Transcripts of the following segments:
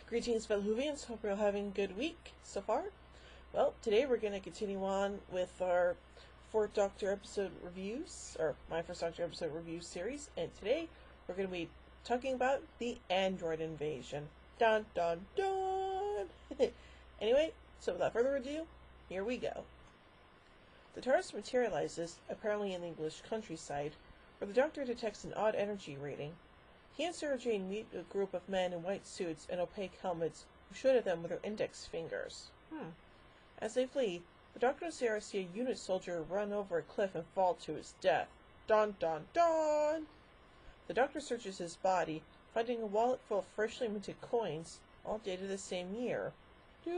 Greetings, fellow Whovians. Hope you're all having a good week so far. Well, today we're going to continue on with our Fourth Doctor episode reviews, or my First Doctor episode review series, and today we're going to be talking about the android invasion. Dun dun dun! Anyway, so without further ado, here we go. The TARDIS materializes, apparently in the English countryside, where the Doctor detects an odd energy rating. He and Sarah Jane meet a group of men in white suits and opaque helmets who shoot at them with their index fingers. As they flee, the Doctor and Sarah see a unit soldier run over a cliff and fall to his death. Dun dun dun! The Doctor searches his body, finding a wallet full of freshly minted coins, all dated the same year. They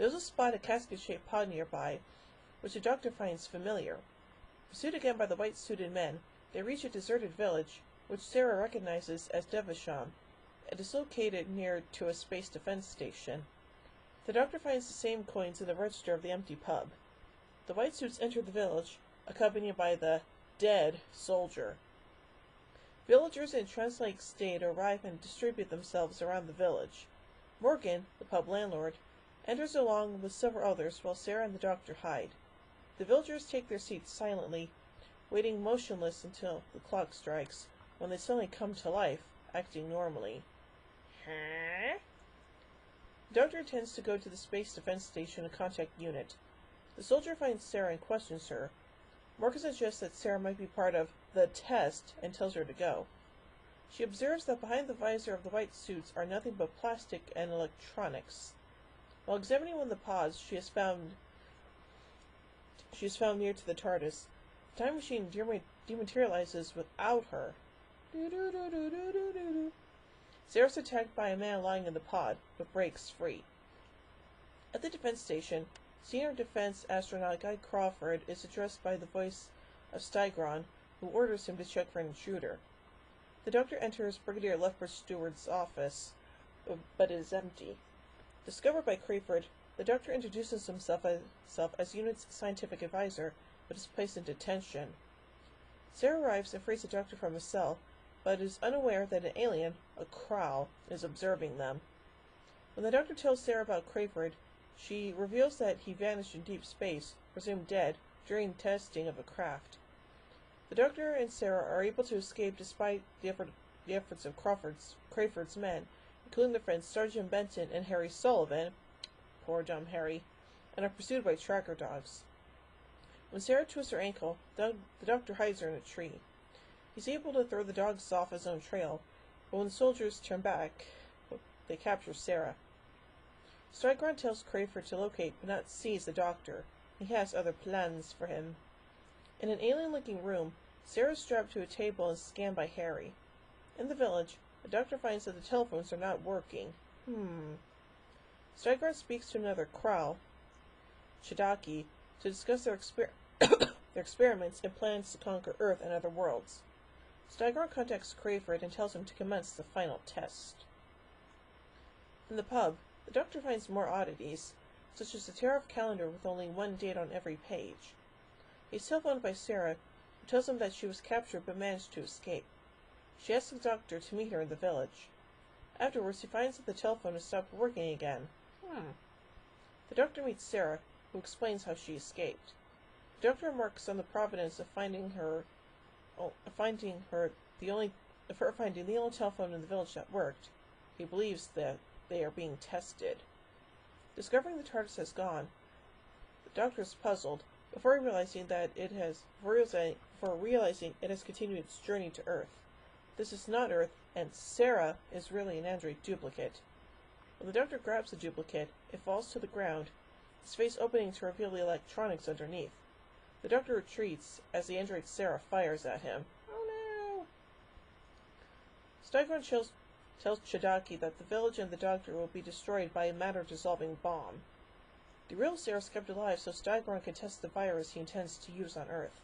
also spot a casket-shaped pod nearby, which the Doctor finds familiar. Pursued again by the white-suited men, they reach a deserted village, which Sarah recognizes as Devasham. It is located near to a space defense station. The Doctor finds the same coins in the register of the empty pub. The white suits enter the village, accompanied by the dead soldier. Villagers in trance-like state arrive and distribute themselves around the village. Morgan, the pub landlord, enters along with several others while Sarah and the Doctor hide. The villagers take their seats silently, waiting motionless until the clock strikes, when they suddenly come to life, acting normally. Huh? The Doctor intends to go to the Space Defense Station and contact UNIT. The soldier finds Sarah and questions her. Morgan suggests that Sarah might be part of the test and tells her to go. She observes that behind the visor of the white suits are nothing but plastic and electronics. While examining one of the pods she has found near to the TARDIS, the time machine dematerializes without her. Sarah's attacked by a man lying in the pod, but breaks free. At the defense station, Senior Defense Astronaut Guy Crawford is addressed by the voice of Stigron, who orders him to check for an intruder. The Doctor enters Brigadier Lethbridge Stewart's office, but it is empty. Discovered by Crawford, the Doctor introduces himself as UNIT's scientific advisor, but is placed in detention. Sarah arrives and frees the Doctor from his cell, but is unaware that an alien, a Krall, is observing them. When the Doctor tells Sarah about Crawford, she reveals that he vanished in deep space, presumed dead, during testing of a craft. The Doctor and Sarah are able to escape despite the efforts of Crawford's men, including their friends Sergeant Benton and Harry Sullivan, poor dumb Harry, and are pursued by tracker dogs. When Sarah twists her ankle, the Doctor hides her in a tree. He's able to throw the dogs off his own trail, but when the soldiers turn back, they capture Sarah. Stigron tells Crawford to locate but not seize the Doctor. He has other plans for him. In an alien-looking room, Sarah is strapped to a table and scanned by Harry. In the village, the Doctor finds that the telephones are not working. Stigron speaks to another Krall, Chidaki, to discuss their experiments and plans to conquer Earth and other worlds. Stigron contacts Crawford and tells him to commence the final test. In the pub, the Doctor finds more oddities, such as the Tariff calendar with only one date on every page. He's telephoned by Sarah, who tells him that she was captured but managed to escape. She asks the Doctor to meet her in the village. Afterwards, he finds that the telephone has stopped working again. The Doctor meets Sarah, who explains how she escaped. The Doctor remarks on the providence of finding the only telephone in the village that worked. He believes that they are being tested. Discovering the TARDIS has gone, the Doctor is puzzled before realizing it has continued its journey to Earth. This is not Earth, and Sarah is really an android duplicate. When the Doctor grabs the duplicate, it falls to the ground, its face opening to reveal the electronics underneath. The Doctor retreats as the android Sarah fires at him. Oh no! Stigron tells Chidaki that the village and the Doctor will be destroyed by a matter-dissolving bomb. The real Sarah is kept alive so Stigron can test the virus he intends to use on Earth.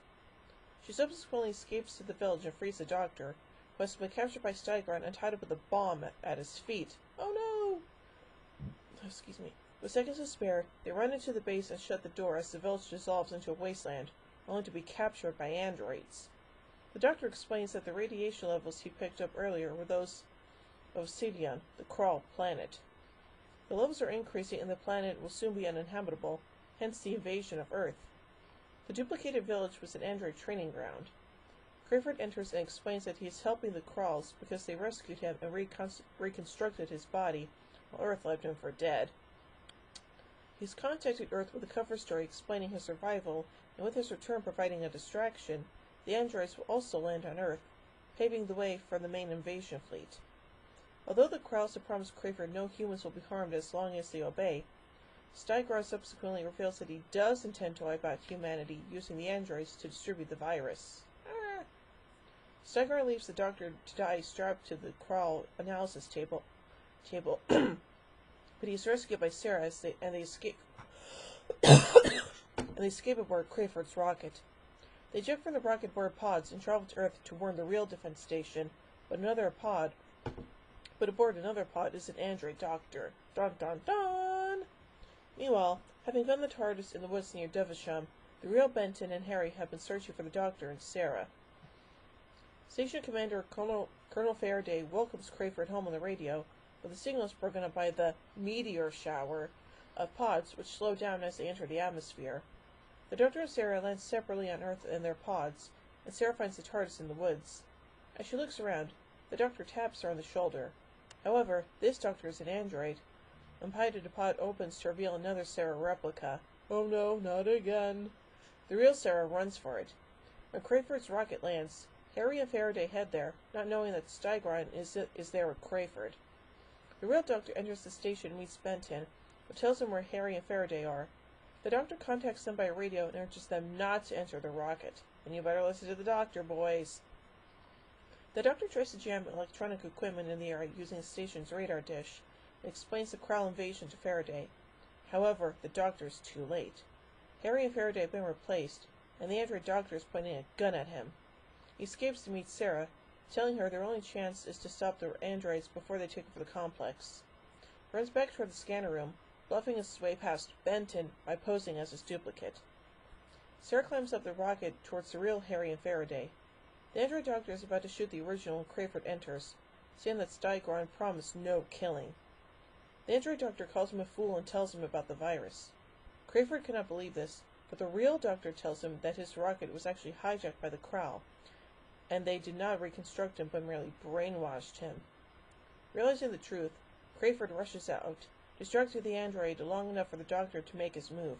She subsequently escapes to the village and frees the Doctor, who has been captured by Stigron and tied up with a bomb at his feet. Oh no! Excuse me. With seconds to spare, they run into the base and shut the door as the village dissolves into a wasteland, only to be captured by androids. The Doctor explains that the radiation levels he picked up earlier were those of Obsidian, the Krull planet. The levels are increasing and the planet will soon be uninhabitable, hence the invasion of Earth. The duplicated village was an android training ground. Crayford enters and explains that he is helping the Krulls because they rescued him and reconstructed his body, while Earth left him for dead. He's contacted Earth with a cover story explaining his survival, and with his return providing a distraction, the androids will also land on Earth, paving the way for the main invasion fleet. Although the Krulls have promised Crayford no humans will be harmed as long as they obey, Stigron subsequently reveals that he does intend to wipe out humanity using the androids to distribute the virus. Stigron leaves the doctor to die strapped to the Krull analysis table, but he's rescued by Sarah and they escape aboard Crayford's rocket. They eject from the rocket-board pods and travel to Earth to warn the real defense station, but aboard another pod is an android doctor. Dun dun dun! Meanwhile, having found the TARDIS in the woods near Devonsham, the real Benton and Harry have been searching for the doctor and Sarah. Station Commander Colonel Faraday welcomes Crayford home on the radio, but the signal is broken up by the meteor shower of pods which slow down as they enter the atmosphere. The Doctor and Sarah land separately on Earth in their pods, and Sarah finds the TARDIS in the woods. As she looks around, the Doctor taps her on the shoulder. However, this Doctor is an android. When the pod opens to reveal another Sarah replica. Oh no, not again. The real Sarah runs for it. When Crayford's rocket lands, Harry and Faraday head there, not knowing that Stigron is there with Crayford. The real Doctor enters the station and meets Benton, but tells him where Harry and Faraday are. The Doctor contacts them by radio and urges them not to enter the rocket. And you better listen to the Doctor, boys. The Doctor tries to jam electronic equipment in the air using the station's radar dish, and explains the Krull invasion to Faraday. However, the Doctor is too late. Harry and Faraday have been replaced, and the android Doctor is pointing a gun at him. He escapes to meet Sarah, telling her their only chance is to stop the androids before they take over the complex. He runs back toward the scanner room, bluffing his way past Benton by posing as his duplicate. Sarah climbs up the rocket towards the real Harry and Faraday. The android Doctor is about to shoot the original when Crayford enters, saying that Stigron promised no killing. The android Doctor calls him a fool and tells him about the virus. Crayford cannot believe this, but the real Doctor tells him that his rocket was actually hijacked by the Krull, and they did not reconstruct him but merely brainwashed him. Realizing the truth, Crayford rushes out, distracting the android long enough for the Doctor to make his move.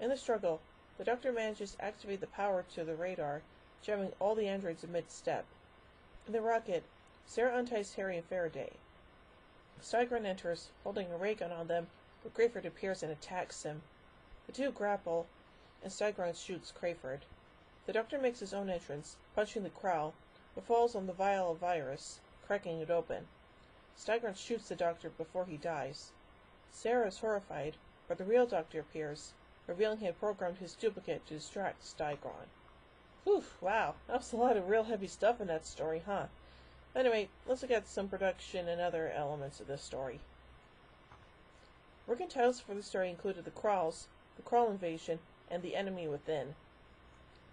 In the struggle, the Doctor manages to activate the power to the radar, jamming all the androids mid-step. In the rocket, Sarah unties Harry and Faraday. Stigron enters, holding a ray gun on them, but Crayford appears and attacks him. The two grapple, and Stigron shoots Crayford. The Doctor makes his own entrance, punching the Krull, but falls on the vial of virus, cracking it open. Stigron shoots the Doctor before he dies. Sarah is horrified, but the real Doctor appears, revealing he had programmed his duplicate to distract Stigron. Whew, wow, that was a lot of real heavy stuff in that story, huh? Anyway, let's look at some production and other elements of this story. Working titles for the story included The Krulls, The Krull Invasion, and The Enemy Within.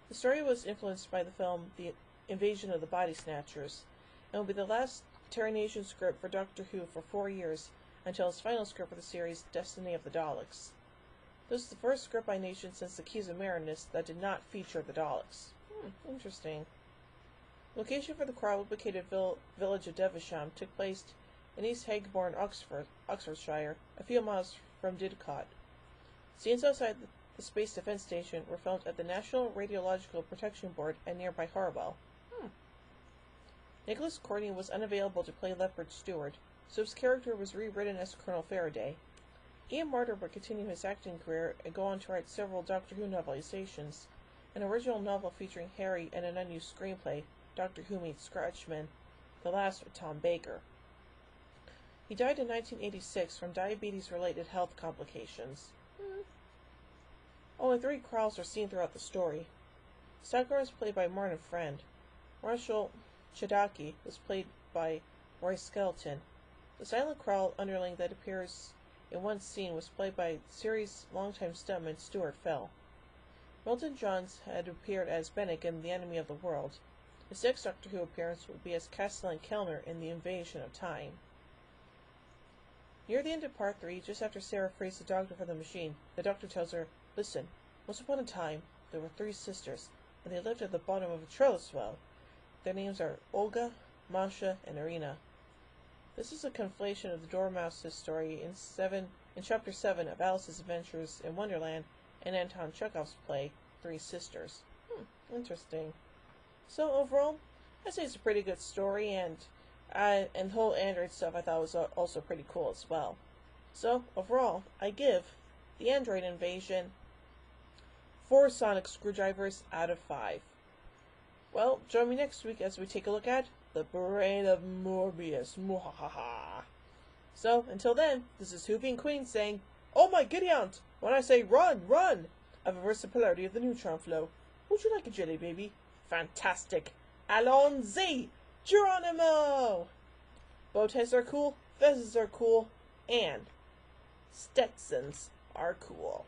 The story was influenced by the film The Invasion of the Body Snatchers, and will be the last Terry Nation script for Doctor Who for 4 years, until his final script for the series Destiny of the Daleks. This is the first script by Nation since the Keys of Marinus that did not feature the Daleks. Interesting. The location for the Krull-located village of Devonsham took place in East Hagborn, Oxfordshire, a few miles from Didcot. Scenes outside the Space Defence Station were filmed at the National Radiological Protection Board and nearby Harwell. Nicholas Courtney was unavailable to play Leopard Stewart, so his character was rewritten as Colonel Faraday. Ian Marter would continue his acting career and go on to write several Doctor Who novelizations, an original novel featuring Harry and an unused screenplay, Doctor Who Meets Scratchman, the last with Tom Baker. He died in 1986 from diabetes-related health complications. Only 3 Krulls are seen throughout the story. Stigron is played by Martin Friend. Marshall Chidaki was played by Roy Skelton. The silent Krull underling that appears in one scene was played by series longtime stuntman Stuart Fell. Milton Johns had appeared as Bennick in The Enemy of the World. His next Doctor Who appearance will be as Castellan Kellner in The Invasion of Time. Near the end of Part 3, just after Sarah frees the Doctor from the machine, the Doctor tells her, "Listen, once upon a time, there were 3 sisters, and they lived at the bottom of a trellis well. Their names are Olga, Masha, and Irina." This is a conflation of the Dormouse's story in Chapter 7 of Alice's Adventures in Wonderland and Anton Chekhov's play, 3 Sisters. Interesting. So overall, I'd say it's a pretty good story, and the whole Android stuff I thought was also pretty cool as well. So overall, I give The Android Invasion 4 sonic screwdrivers out of 5. Well, join me next week as we take a look at The Brain of Morbius. Mwahaha. So, until then, this is Hoovy Queen saying, "Oh my giddy aunt! When I say run, run! I've reversed the polarity of the neutron flow. Would you like a jelly baby? Fantastic! Allons-y! Geronimo!" Bow ties are cool, vests are cool, and Stetsons are cool.